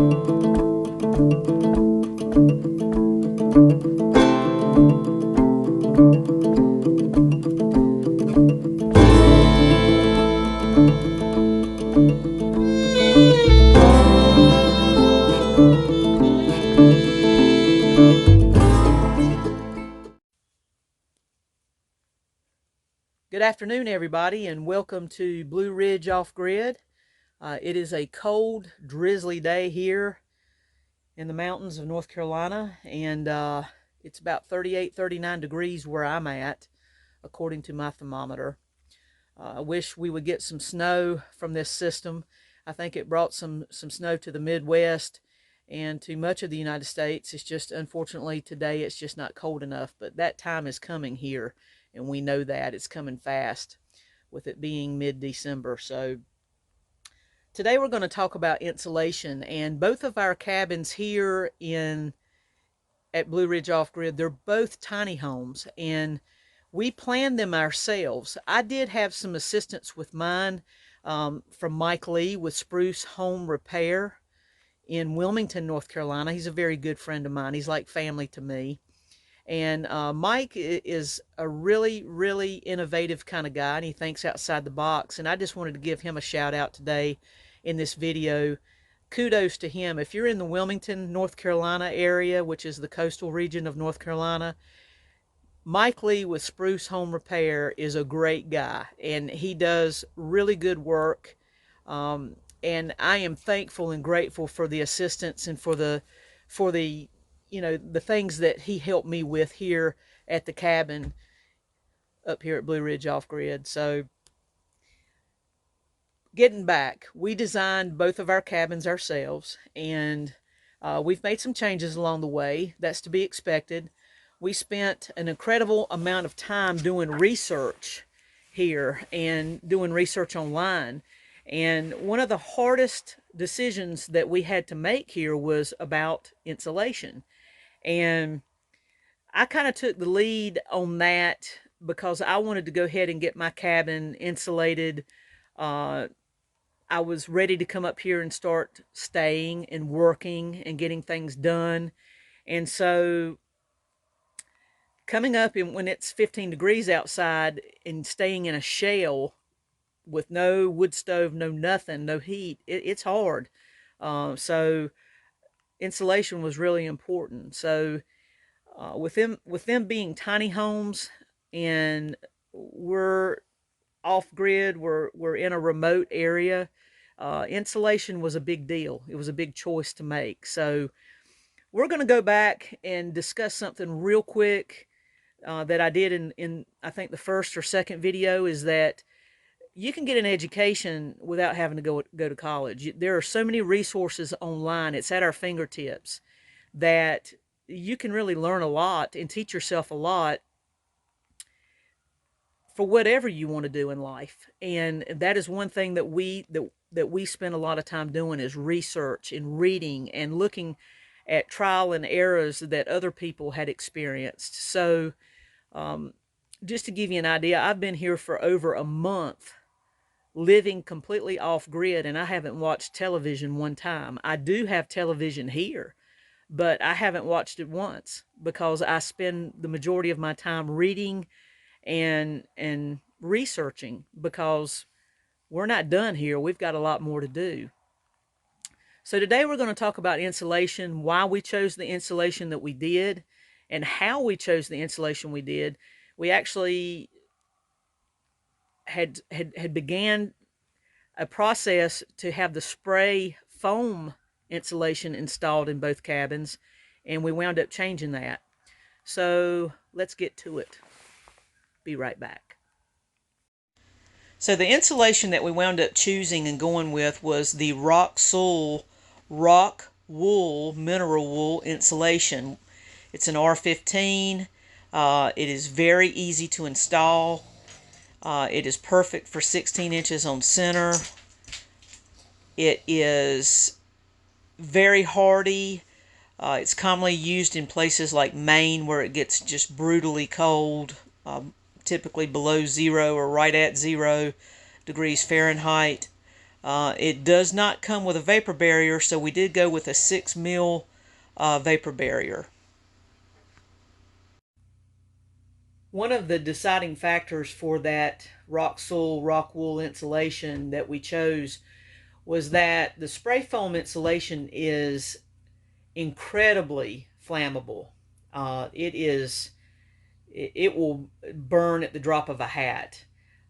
Good afternoon, everybody, and welcome to Blue Ridge Off Grid. It is a cold, drizzly day here in the mountains of North Carolina, and it's about 38, 39 degrees where I'm at, according to my thermometer. I wish we would get some snow from this system. I think it brought some snow to the Midwest and to much of the United States. It's just, unfortunately, today it's just not cold enough, but that time is coming here, and we know that. It's coming fast with it being mid-December. So today we're going to talk about insulation, and both of our cabins here at Blue Ridge Off Grid, they're both tiny homes, and we planned them ourselves. I did have some assistance with mine from Mike Lee with Spruce Home Repair in Wilmington, North Carolina. He's a very good friend of mine. He's like family to me. And Mike is a really, really innovative kind of guy, and he thinks outside the box. And I just wanted to give him a shout out today in this video. Kudos to him. If you're in the Wilmington, North Carolina area, which is the coastal region of North Carolina, Mike Lee with Spruce Home Repair is a great guy, and he does really good work. And I am thankful and grateful for the assistance and for the the things that he helped me with here at the cabin up here at Blue Ridge Off Grid. So getting back, we designed both of our cabins ourselves, and we've made some changes along the way. That's to be expected. We spent an incredible amount of time doing research here and doing research online. And one of the hardest decisions that we had to make here was about insulation. And I kind of took the lead on that because I wanted to go ahead and get my cabin insulated. I was ready to come up here and start staying and working and getting things done. And so coming up when it's 15 degrees outside and staying in a shell with no wood stove, no nothing, no heat, it's hard. So insulation was really important. So with them being tiny homes, and we're off grid, we're in a remote area, insulation was a big deal. It was a big choice to make. So we're going to go back and discuss something real quick that I did in I think the first or second video, is that you can get an education without having to go to college. There are so many resources online. It's at our fingertips that you can really learn a lot and teach yourself a lot for whatever you want to do in life. And that is one thing that we spend a lot of time doing, is research and reading and looking at trial and errors that other people had experienced. So just to give you an idea, I've been here for over a month living completely off grid, and I haven't watched television one time. I do have television here, but I haven't watched it once because I spend the majority of my time reading and researching, because we're not done here. We've got a lot more to do. So today we're going to talk about insulation, why we chose the insulation that we did, and how we chose the insulation we did. We actually had began a process to have the spray foam insulation installed in both cabins, and we wound up changing that. So let's get to it. Be right back. So the insulation that we wound up choosing and going with was the Rockwool mineral wool insulation. It's an R15. It is very easy to install. It is perfect for 16 inches on center. It is very hardy. It's commonly used in places like Maine, where it gets just brutally cold, typically below 0 or right at 0 degrees Fahrenheit. It does not come with a vapor barrier, so we did go with a 6 mil vapor barrier. One of the deciding factors for that Roxul rock wool insulation that we chose was that the spray foam insulation is incredibly flammable. It will burn at the drop of a hat.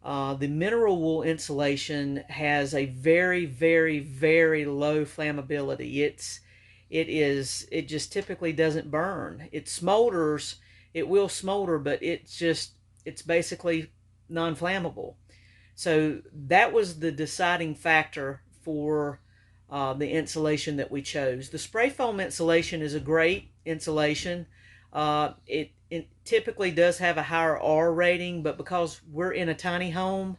The mineral wool insulation has a very, very, very low flammability. It just typically doesn't burn. It smolders. It will smolder, but it's basically non-flammable. So that was the deciding factor for the insulation that we chose. The spray foam insulation is a great insulation. It typically does have a higher R rating, but because we're in a tiny home,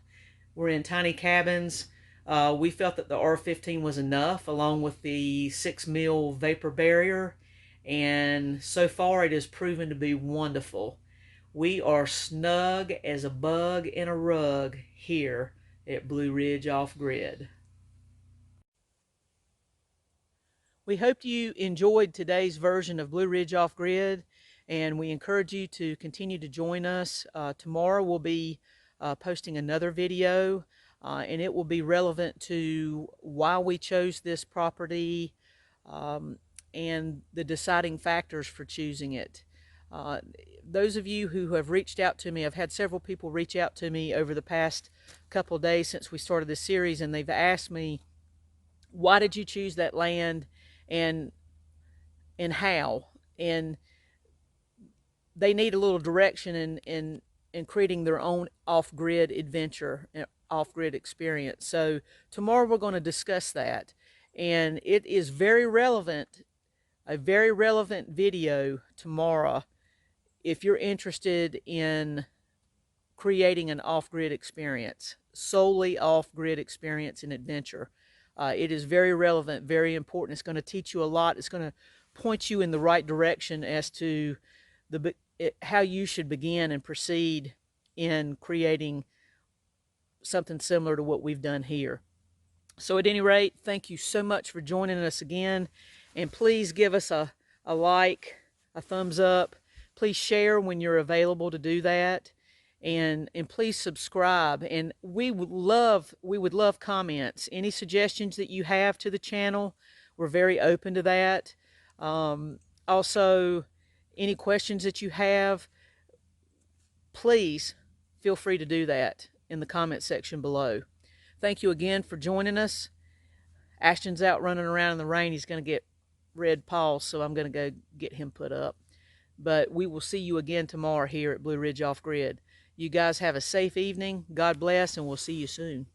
we're in tiny cabins, we felt that the R15 was enough, along with the 6 mil vapor barrier, and so far it has proven to be wonderful. We are snug as a bug in a rug here at Blue Ridge Off Grid. We hope you enjoyed today's version of Blue Ridge Off Grid, and we encourage you to continue to join us. Tomorrow we'll be posting another video, and it will be relevant to why we chose this property and the deciding factors for choosing it. Those of you who have reached out to me, I've had several people reach out to me over the past couple of days since we started this series, and they've asked me, why did you choose that land and how? And they need a little direction in creating their own off-grid adventure, off-grid experience. So tomorrow we're going to discuss that, and it is very relevant, a very relevant video tomorrow if you're interested in creating an off-grid experience, solely off-grid experience and adventure. It is very relevant, very important. It's going to teach you a lot. It's going to point you in the right direction as to how you should begin and proceed in creating something similar to what we've done here. So at any rate, thank you so much for joining us again, and please give us a like, a thumbs up. Please share when you're available to do that, and please subscribe. And we would love comments, any suggestions that you have to the channel. We're very open to that. Also, any questions that you have, please feel free to do that in the comment section below. Thank you again for joining us. Ashton's out running around in the rain. He's going to get red paws, so I'm going to go get him put up. But we will see you again tomorrow here at Blue Ridge Off Grid. You guys have a safe evening. God bless, and we'll see you soon.